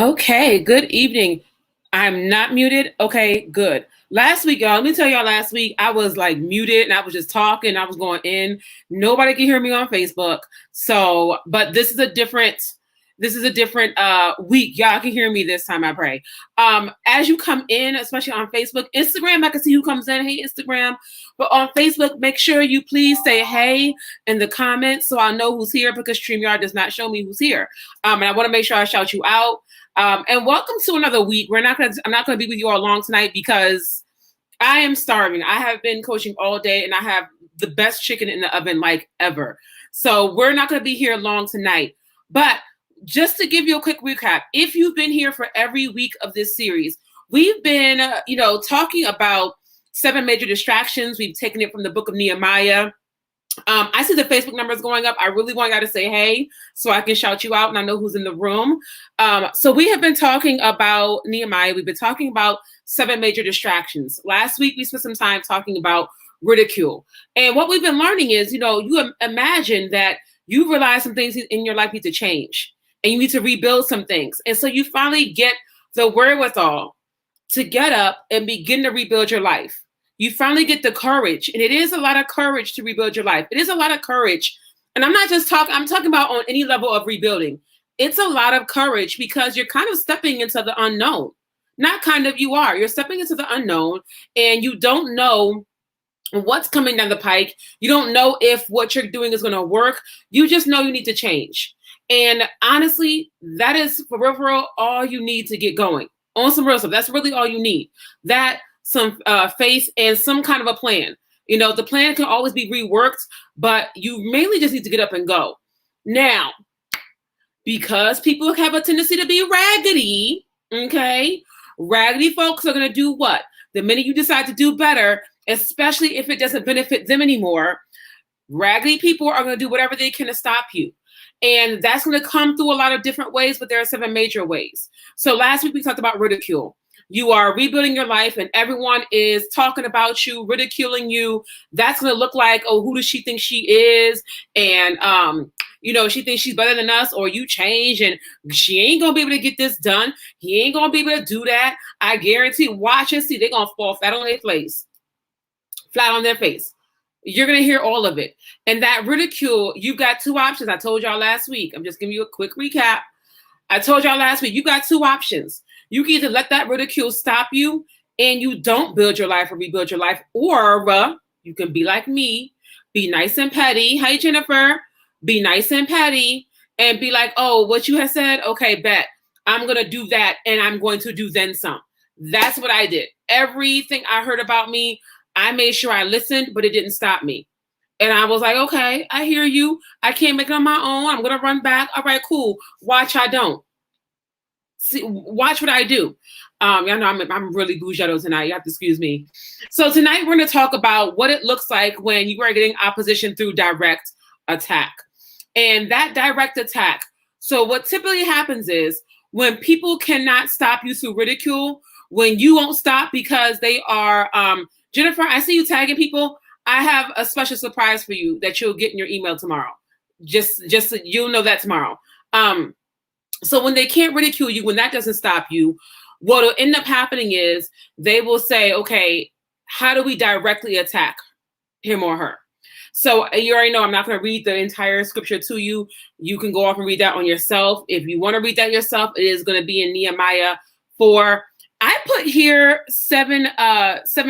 Okay, good evening. I'm not muted. Okay, good. Last week, y'all, let me tell y'all last week, I was like muted and I was just talking. I was going in. Nobody can hear me on Facebook. So, but this is a different week. Y'all can hear me this time, I pray. As you come in, especially on Facebook, Instagram, I can see who comes in. Hey, Instagram. But on Facebook, make sure you please say hey in the comments so I know who's here because StreamYard does not show me who's here. And I want to make sure I shout you out. And welcome to another week. I'm not gonna be with you all long tonight because I am starving. I have been coaching all day and I have the best chicken in the oven like ever. So we're not gonna be here long tonight. But just to give you a quick recap, if you've been here for every week of this series, we've been talking about 7 major distractions. We've taken it from the book of Nehemiah. I see the Facebook numbers going up. I really want y'all to say hey so I can shout you out and I know who's in the room. So we have been talking about Nehemiah. We've been talking about 7 major distractions. Last week, we spent some time talking about ridicule. And what we've been learning is, you imagine that you realize some things in your life need to change and you need to rebuild some things. And so you finally get the wherewithal to get up and begin to rebuild your life. You finally get the courage, and it is a lot of courage to rebuild your life. It is a lot of courage. And I'm talking about on any level of rebuilding. It's a lot of courage because you're kind of stepping into the unknown. Not kind of, you are. You're stepping into the unknown and you don't know what's coming down the pike. You don't know if what you're doing is going to work. You just know you need to change. And honestly, that is for real, all you need to get going. On some real stuff, that's really all you need. Some faith and some kind of a plan. The plan can always be reworked, but you mainly just need to get up and go. Now, because people have a tendency to be raggedy, okay? Raggedy folks are going to do what? The minute you decide to do better, especially if it doesn't benefit them anymore, raggedy people are going to do whatever they can to stop you. And that's going to come through a lot of different ways, but there are 7 major ways. So last week we talked about ridicule. You are rebuilding your life and everyone is talking about you, ridiculing you. That's going to look like, oh, who does she think she is? And, she thinks she's better than us, or you change and she ain't going to be able to get this done. He ain't going to be able to do that. I guarantee, watch and see, they're going to fall flat on their face. You're going to hear all of it. And that ridicule, you got 2 options. I told y'all last week. I'm just giving you a quick recap. I told y'all last week, you got 2 options. You can either let that ridicule stop you and you don't build your life or rebuild your life, or you can be like me, be nice and petty. Hey, Jennifer, be nice and petty and be like, oh, what you have said? Okay, bet. I'm going to do that and I'm going to do then some. That's what I did. Everything I heard about me, I made sure I listened, but it didn't stop me. And I was like, okay, I hear you. I can't make it on my own. I'm going to run back. All right, cool. Watch I don't. See, watch what I do. Y'all know I'm really bougetto tonight. You have to excuse me. So tonight we're going to talk about what it looks like when you are getting opposition through direct attack. And that direct attack. So what typically happens is when people cannot stop you through ridicule, when you won't stop because they are, Jennifer, I see you tagging people. I have a special surprise for you that you'll get in your email tomorrow. Just so you'll know that tomorrow. So when they can't ridicule you, when that doesn't stop you, what will end up happening is they will say, okay, how do we directly attack him or her? So you already know I'm not going to read the entire scripture to you. You can go off and read that on yourself. If you want to read that yourself, it is going to be in Nehemiah 4. I put here 7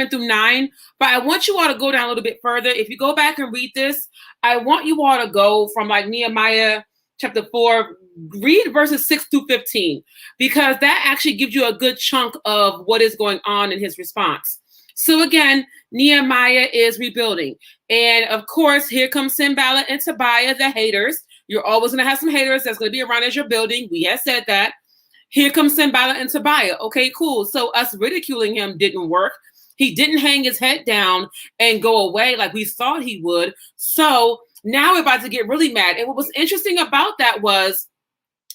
through 9, but I want you all to go down a little bit further. If you go back and read this, I want you all to go from like Nehemiah chapter 4, read verses 6 through 15, because that actually gives you a good chunk of what is going on in his response. So again, Nehemiah is rebuilding. And of course, here comes Sanballat and Tobiah, the haters. You're always going to have some haters that's going to be around as you're building. We have said that. Here comes Sanballat and Tobiah. Okay, cool. So us ridiculing him didn't work. He didn't hang his head down and go away like we thought he would. So now we're about to get really mad. And what was interesting about that was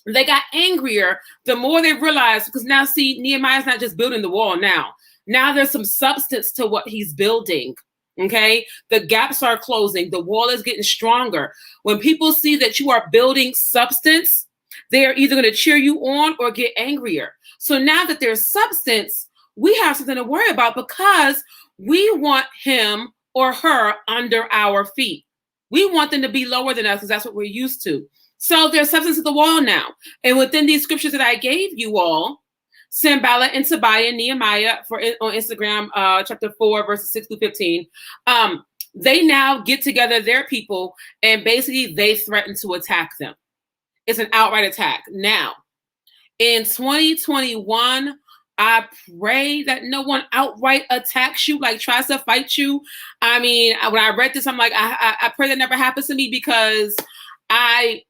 they got angrier the more they realized, because now see, Nehemiah's not just building the wall now. Now there's some substance to what he's building. Okay, the gaps are closing. The wall is getting stronger. When people see that you are building substance, They are either going to cheer you on or get angrier. So now that there's substance, we have something to worry about because we want him or her under our feet. We want them to be lower than us because that's what we're used to. So there's substance to the wall now. And within these scriptures that I gave you all, Sanballat and Tobiah, Nehemiah on Instagram, chapter 4, verses 6 through 15, they now get together their people and basically they threaten to attack them. It's an outright attack. Now, in 2021, I pray that no one outright attacks you, like tries to fight you. I mean, when I read this, I'm like, I pray that never happens to me because I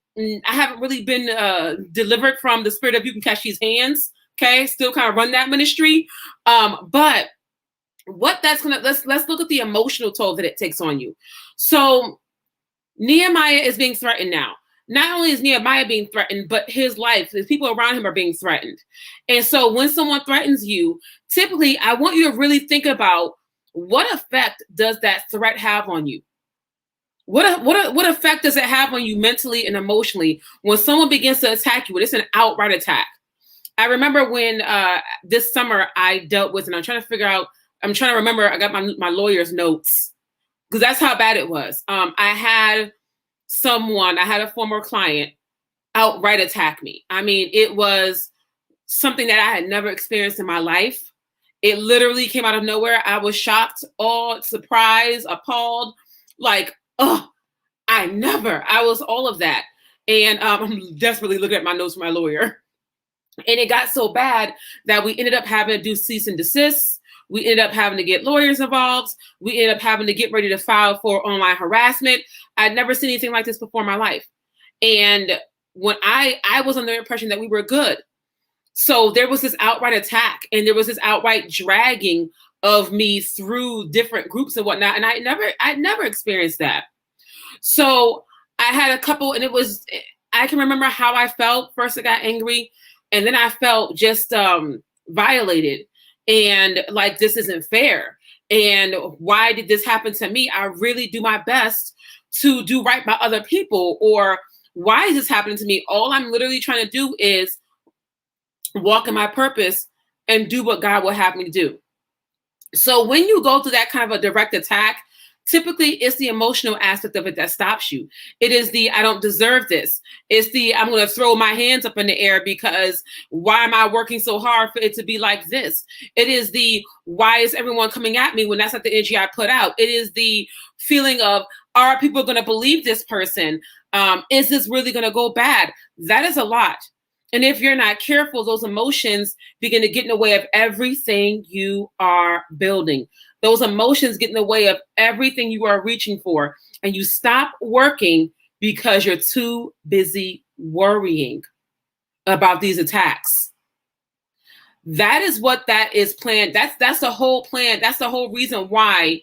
haven't really been delivered from the spirit of you can catch these hands. Okay, still kind of run that ministry. But what that's gonna let's look at the emotional toll that it takes on you. So Nehemiah is being threatened now. Not only is Nehemiah being threatened, but his life, the people around him are being threatened. And so when someone threatens you, typically I want you to really think about what effect does that threat have on you? What effect does it have on you mentally and emotionally when someone begins to attack you? It's an outright attack. I remember when this summer I dealt with, and I'm trying to remember, I got my lawyer's notes because that's how bad it was. I had a former client outright attack me. I mean, it was something that I had never experienced in my life. It literally came out of nowhere. I was shocked, awed, surprised, appalled, like, oh, I was all of that. And I'm desperately looking at my notes from my lawyer. And it got so bad that we ended up having to do cease and desist. We ended up having to get lawyers involved. We ended up having to get ready to file for online harassment. I'd never seen anything like this before in my life. And when I was under the impression that we were good. So there was this outright attack and there was this outright dragging of me through different groups and whatnot. And I'd never experienced that. So I had a couple, and I can remember how I felt. First I got angry, and then I felt just violated and like, this isn't fair. And why did this happen to me? I really do my best to do right by other people. Or why is this happening to me? All I'm literally trying to do is walk in my purpose and do what God will have me to do. So when you go through that kind of a direct attack, typically it's the emotional aspect of it that stops you. It is the, I don't deserve this. It's the, I'm going to throw my hands up in the air because why am I working so hard for it to be like this? It is the, why is everyone coming at me when that's not the energy I put out? It is the feeling of, are people going to believe this person? Is this really going to go bad? That is a lot. And if you're not careful, those emotions begin to get in the way of everything you are building. Those emotions get in the way of everything you are reaching for. And you stop working because you're too busy worrying about these attacks. That is what that is planned. That's the whole plan. That's the whole reason why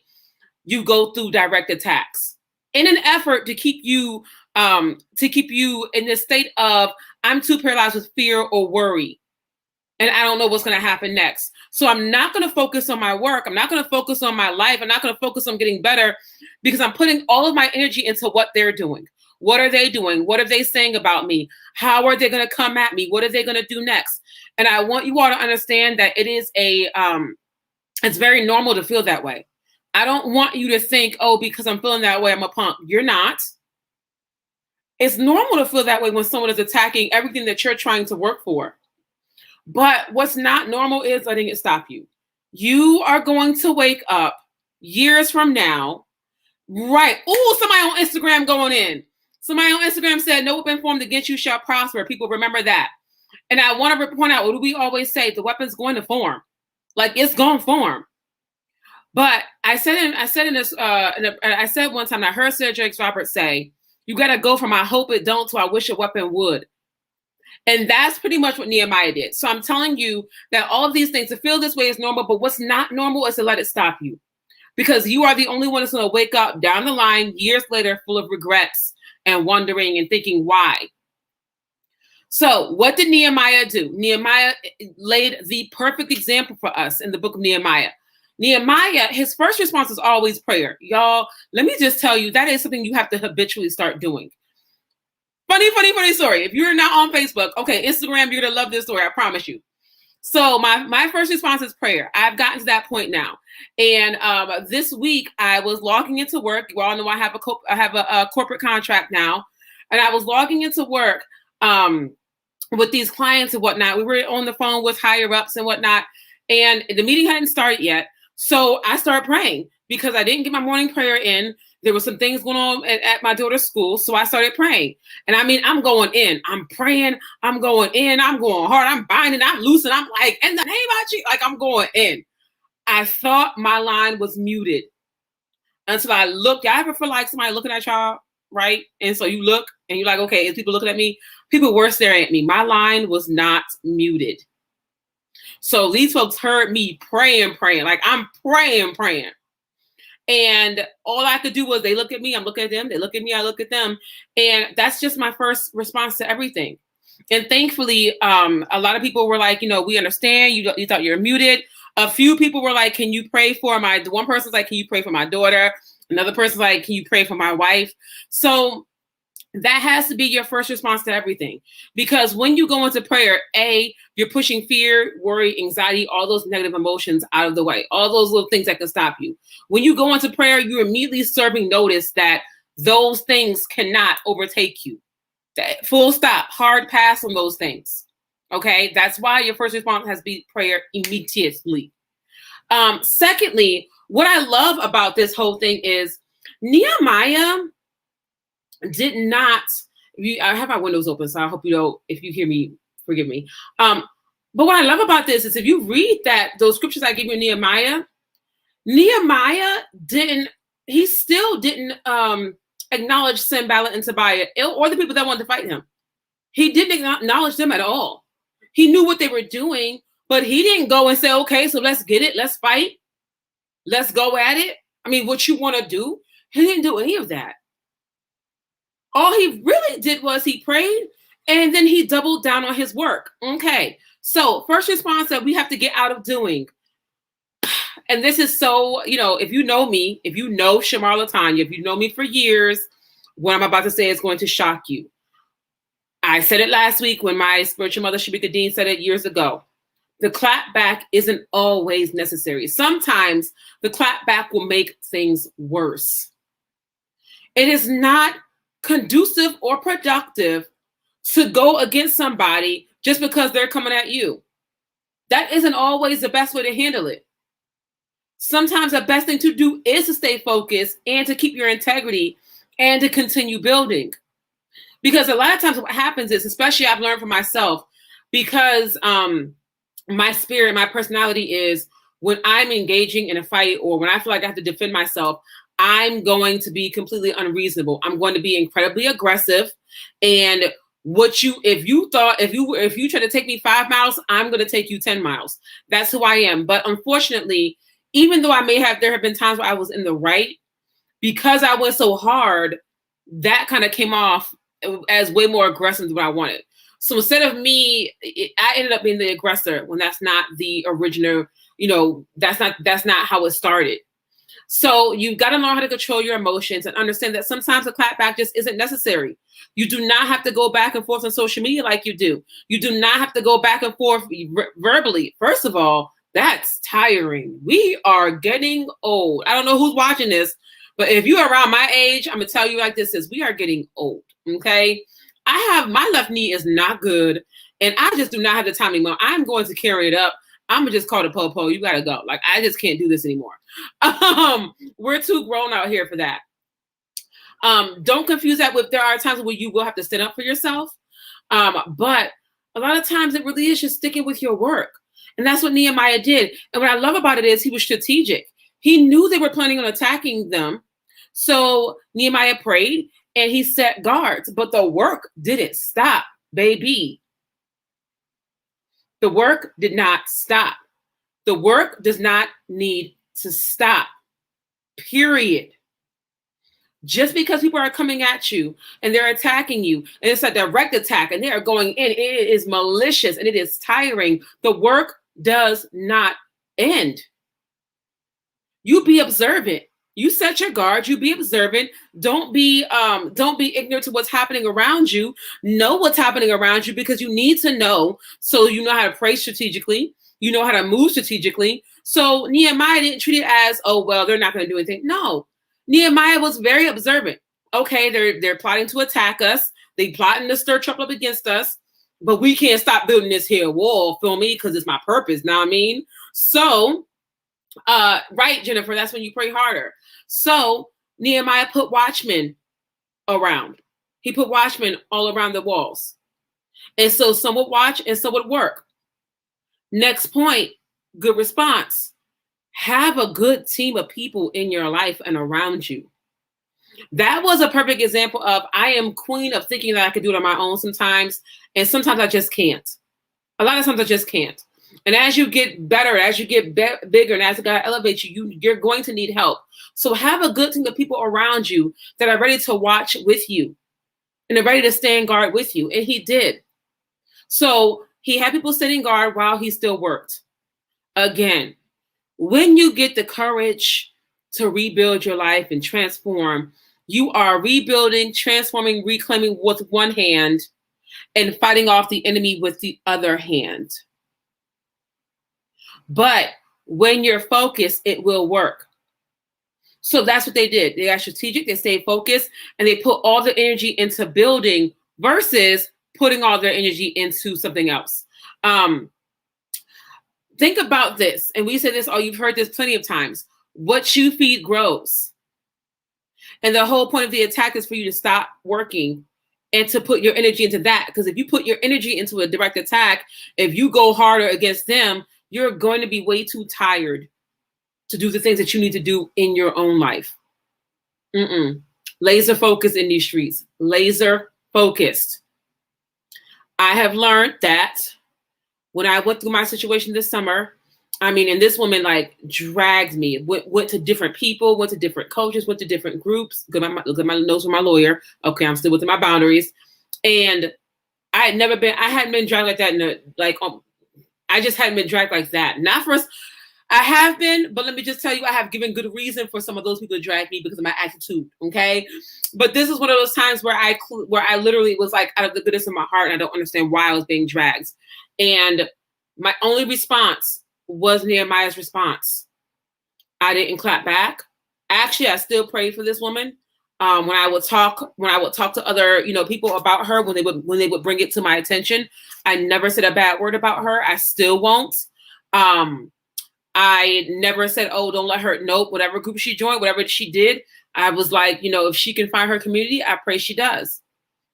you go through direct attacks in an effort to keep you in this state of, I'm too paralyzed with fear or worry. And I don't know what's going to happen next. So I'm not going to focus on my work. I'm not going to focus on my life. I'm not going to focus on getting better because I'm putting all of my energy into what they're doing. What are they doing? What are they saying about me? How are they going to come at me? What are they going to do next? And I want you all to understand that it is it's very normal to feel that way. I don't want you to think, oh, because I'm feeling that way, I'm a punk. You're not. It's normal to feel that way when someone is attacking everything that you're trying to work for. But what's not normal is letting it stop you. You are going to wake up years from now, right? Oh, somebody on Instagram going in. Somebody on Instagram said, no weapon formed against you shall prosper. People remember that. And I want to point out, what do we always say? The weapon's going to form. Like, it's going to form. But I said one time, I heard Sir Jakes Roberts say, you got to go from I hope it don't to I wish a weapon would. And that's pretty much what Nehemiah did. So I'm telling you that all of these things, to feel this way is normal, but what's not normal is to let it stop you. Because you are the only one that's going to wake up down the line years later full of regrets and wondering and thinking why. So what did Nehemiah do? Nehemiah laid the perfect example for us in the book of Nehemiah. Nehemiah, his first response is always prayer. Y'all, let me just tell you, that is something you have to habitually start doing. Funny story. If you're not on Facebook, okay, Instagram, you're gonna love this story. I promise you. So my first response is prayer. I've gotten to that point now, and this week I was logging into work. You all know I have a corporate contract now, and I was logging into work with these clients and whatnot. We were on the phone with higher ups and whatnot, and the meeting hadn't started yet. So I started praying because I didn't get my morning prayer in. There were some things going on at my daughter's school. So I started praying. And I mean, I'm going in. I'm praying. I'm going in. I'm going hard. I'm binding. I'm loosing. I'm like, in the name of Jesus, like I'm going in. I thought my line was muted until I looked. I ever feel like somebody looking at y'all, right? And so you look and you're like, okay, is people looking at me? People were staring at me. My line was not muted. So these folks heard me praying. Like I'm praying. And all I could do was they look at me, I'm looking at them, they look at me, I look at them. And that's just my first response to everything. And thankfully, a lot of people were like, we understand, you thought you were muted. A few people were like, can you pray for one person's like, can you pray for my daughter? Another person's like, can you pray for my wife? So that has to be your first response to everything. Because when you go into prayer, you're pushing fear, worry, anxiety, all those negative emotions out of the way, all those little things that can stop you. When you go into prayer, you're immediately serving notice that those things cannot overtake you. Full stop, hard pass on those things. Okay, that's why your first response has to be prayer immediately. Secondly, what I love about this whole thing is Nehemiah did not. I have my windows open, so I hope if you hear me, forgive me. But what I love about this is if you read those scriptures I gave you in Nehemiah still didn't acknowledge Sanballat and Tobiah or the people that wanted to fight him. He didn't acknowledge them at all. He knew what they were doing, but he didn't go and say, okay, so let's get it. Let's fight. Let's go at it. I mean, what you want to do? He didn't do any of that. All he really did was he prayed and then he doubled down on his work. Okay. So first response that we have to get out of doing. And this is so, if you know me, if you know Shamar Latanya, if you know me for years, what I'm about to say is going to shock you. I said it last week when my spiritual mother, Shabika Dean, said it years ago. The clap back isn't always necessary. Sometimes the clap back will make things worse. It is not conducive or productive to go against somebody just because they're coming at you. That isn't always the best way to handle it. Sometimes the best thing to do is to stay focused and to keep your integrity and to continue building. Because a lot of times what happens is, especially I've learned for myself, because my spirit, my personality is when I'm engaging in a fight or when I feel like I have to defend myself, I'm going to be completely unreasonable. I'm going to be incredibly aggressive. And if you try to take me 5 miles, I'm going to take you 10 miles. That's who I am. But unfortunately, even though there have been times where I was in the right, because I went so hard, that kind of came off as way more aggressive than what I wanted. So instead of me, I ended up being the aggressor when that's not the original, that's not how it started. So you've got to learn how to control your emotions and understand that sometimes a clapback just isn't necessary. You do not have to go back and forth on social media like you do. You do not have to go back and forth verbally. First of all, that's tiring. We are getting old. I don't know who's watching this, but if you're around my age, I'm going to tell you like this is we are getting old. Okay. My left knee is not good. And I just do not have the time anymore. I'm going to carry it up. I'm gonna just call the po-po. You gotta go. Like, I just can't do this anymore. We're too grown out here for that. Don't confuse that with there are times where you will have to stand up for yourself. But a lot of times it really is just sticking with your work. And that's what Nehemiah did. And what I love about it is he was strategic. He knew they were planning on attacking them. So Nehemiah prayed and he set guards, but the work didn't stop, baby. The work did not stop. The work does not need to stop, period. Just because people are coming at you and they're attacking you, and it's a direct attack and they are going in, it is malicious and it is tiring. The work does not end. You be observant. You set your guard, you be observant. Don't be ignorant to what's happening around you. Know what's happening around you because you need to know so you know how to pray strategically, you know how to move strategically. So Nehemiah didn't treat it as, oh well, they're not going to do anything. No. Nehemiah was very observant. Okay, they're plotting to attack us. They plotting to stir trouble up against us, but we can't stop building this here wall, feel me? Because it's my purpose. Now I mean, so right, Jennifer, that's when you pray harder. So Nehemiah put watchmen around. He put watchmen all around the walls. And so some would watch and some would work. Next point, good response. Have a good team of people in your life and around you. That was a perfect example of I am queen of thinking that I could do it on my own sometimes. And sometimes I just can't. A lot of times I just can't. And as you get better, as you get bigger, and as God elevates you, you're going to need help. So have a good team of people around you that are ready to watch with you and are ready to stand guard with you. And he did. So he had people standing guard while he still worked. Again, when you get the courage to rebuild your life and transform, you are rebuilding, transforming, reclaiming with one hand and fighting off the enemy with the other hand. But when you're focused, it will work. So that's what they did. They got strategic, they stayed focused, and they put all their energy into building versus putting all their energy into something else. Think about this. And we say this, oh, you've heard this plenty of times. What you feed grows. And the whole point of the attack is for you to stop working and to put your energy into that. Because if you put your energy into a direct attack, if you go harder against them, you're going to be way too tired to do the things that you need to do in your own life. Laser focused in these streets. Laser focused. I have learned that when I went through my situation this summer, I mean, and this woman like dragged me, went to different people, went to different coaches, went to different groups. Look at my notes from my lawyer. Okay, I'm still within my boundaries. And I hadn't been dragged like that I just hadn't been dragged like that. Not for us. I have been, but let me just tell you, I have given good reason for some of those people to drag me because of my attitude. Okay. But this is one of those times where I literally was like out of the goodness of my heart. And I don't understand why I was being dragged. And my only response was Nehemiah's response. I didn't clap back. Actually, I still prayed for this woman. When I would talk to other, people about her, when they would bring it to my attention, I never said a bad word about her. I still won't. I never said, oh, don't let her, nope, whatever group she joined, whatever she did. I was like, if she can find her community, I pray she does.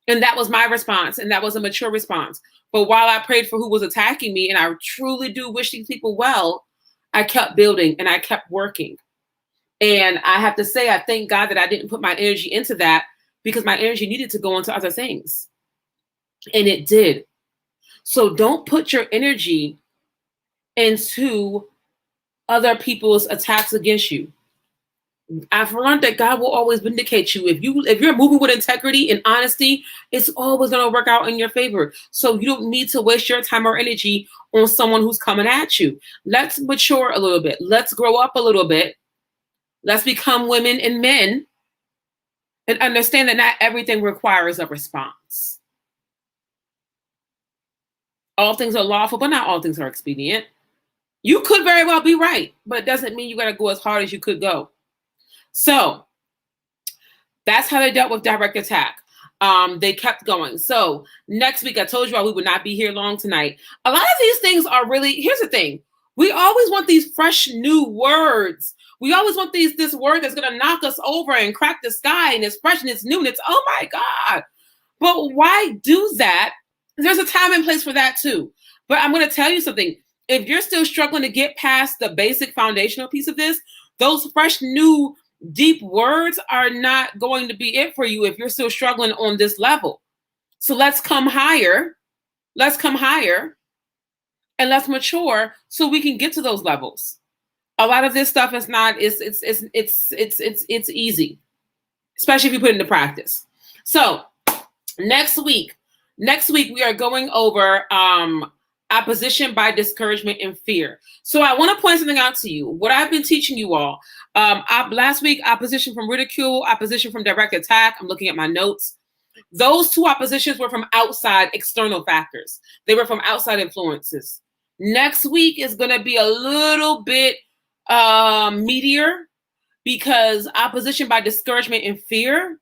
And that was my response. And that was a mature response. But while I prayed for who was attacking me, and I truly do wish these people well, I kept building and I kept working. And I have to say, I thank God that I didn't put my energy into that because my energy needed to go into other things. And it did. So don't put your energy into other people's attacks against you. I've learned that God will always vindicate you. If you're moving with integrity and honesty, it's always going to work out in your favor. So you don't need to waste your time or energy on someone who's coming at you. Let's mature a little bit. Let's grow up a little bit. Let's become women and men and understand that not everything requires a response. All things are lawful, but not all things are expedient. You could very well be right, but it doesn't mean you got to go as hard as you could go. So that's how they dealt with direct attack. They kept going. So next week, I told you all we would not be here long tonight. A lot of these things are really, here's the thing. We always want these fresh new words. We always want this word that's going to knock us over and crack the sky and it's fresh and it's new and it's, oh my God. But why do that? There's a time and place for that too. But I'm going to tell you something. If you're still struggling to get past the basic foundational piece of this, those fresh new deep words are not going to be it for you if you're still struggling on this level. So let's come higher. Let's come higher and let's mature so we can get to those levels. A lot of this stuff is not, it's easy, especially if you put it into practice. So next week we are going over opposition by discouragement and fear. So I want to point something out to you. What I've been teaching you all, last week, opposition from ridicule, opposition from direct attack. I'm looking at my notes. Those two oppositions were from outside external factors. They were from outside influences. Next week is going to be a little bit meatier, because opposition by discouragement and fear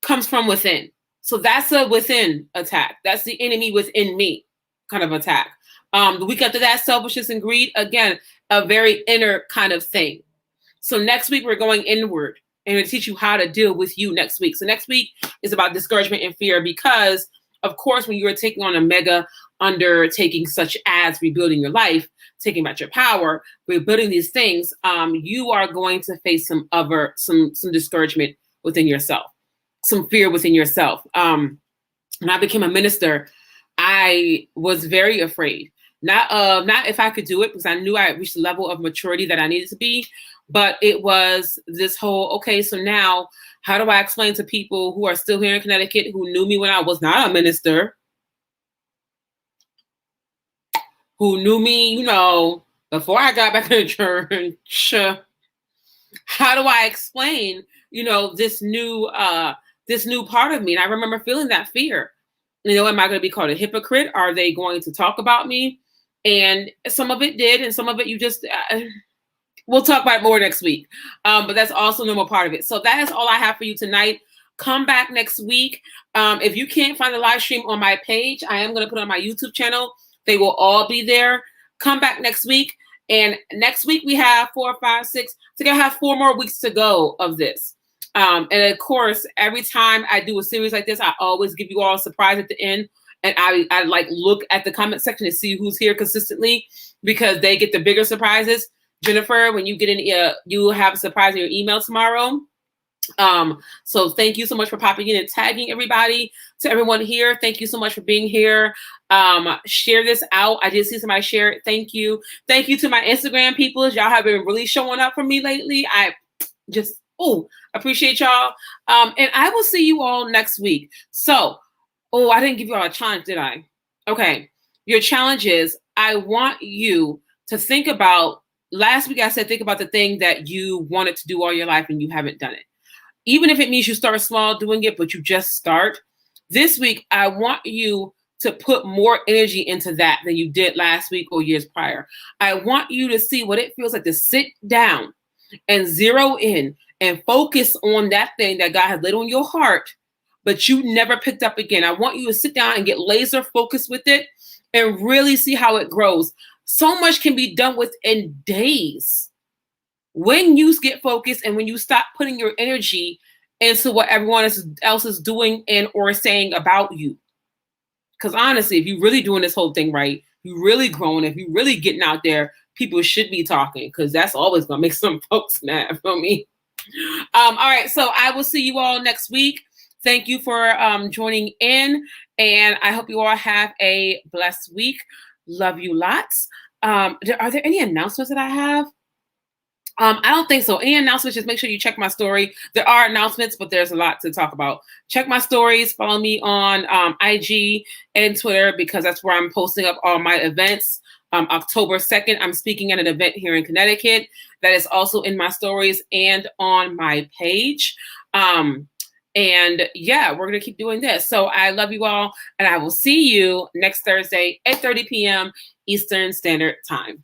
comes from within. So that's a within attack. That's the enemy within me kind of attack. The week after that, selfishness and greed, again, a very inner kind of thing. So next week, we're going inward and to teach you how to deal with you next week. So next week is about discouragement and fear, because, of course, when you're taking on a mega undertaking such as rebuilding your life, taking back your power, rebuilding these things, you are going to face some discouragement within yourself, some fear within yourself. When I became a minister, I was very afraid. Not if I could do it, because I knew I reached the level of maturity that I needed to be, but it was this whole, okay, so now how do I explain to people who are still here in Connecticut, who knew me when I was not a minister, who knew me, before I got back to church, how do I explain, this new part of me? And I remember feeling that fear. Am I going to be called a hypocrite? Are they going to talk about me? And some of it did, and some of it you just, we'll talk about more next week. But that's also a normal part of it. So that is all I have for you tonight. Come back next week. If you can't find the live stream on my page, I am going to put it on my YouTube channel. They will all be there. Come back next week. And next week we have 4, 5, 6. So I have 4 more weeks to go of this. And of course, every time I do a series like this, I always give you all a surprise at the end. And I like look at the comment section to see who's here consistently, because they get the bigger surprises. Jennifer, when you get in, you have a surprise in your email tomorrow. So thank you so much for popping in and tagging everybody. To everyone here, thank you so much for being here. Share this out. I did see somebody share it. Thank you. Thank you to my Instagram people. Y'all have been really showing up for me lately. I just appreciate y'all. And I will see you all next week. So, I didn't give you all a challenge, did I? Okay. Your challenge is, I want you to think about, last week I said, think about the thing that you wanted to do all your life and you haven't done it. Even if it means you start small doing it, but you just start. This week, I want you to put more energy into that than you did last week or years prior. I want you to see what it feels like to sit down and zero in and focus on that thing that God has laid on your heart, but you never picked up again. I want you to sit down and get laser focused with it and really see how it grows. So much can be done within days when you get focused and when you stop putting your energy into what everyone else is doing and or saying about you. Because honestly, if you're really doing this whole thing right, you're really growing, if you're really getting out there, people should be talking, because that's always going to make some folks mad for me. All right. So I will see you all next week. Thank you for joining in. And I hope you all have a blessed week. Love you lots. Are there any announcements that I have? I don't think so. Any announcements, just make sure you check my story. There are announcements, but there's a lot to talk about. Check my stories. Follow me on IG and Twitter, because that's where I'm posting up all my events. October 2nd, I'm speaking at an event here in Connecticut that is also in my stories and on my page. And yeah, we're going to keep doing this. So I love you all, and I will see you next Thursday at 8:30 p.m. Eastern Standard Time.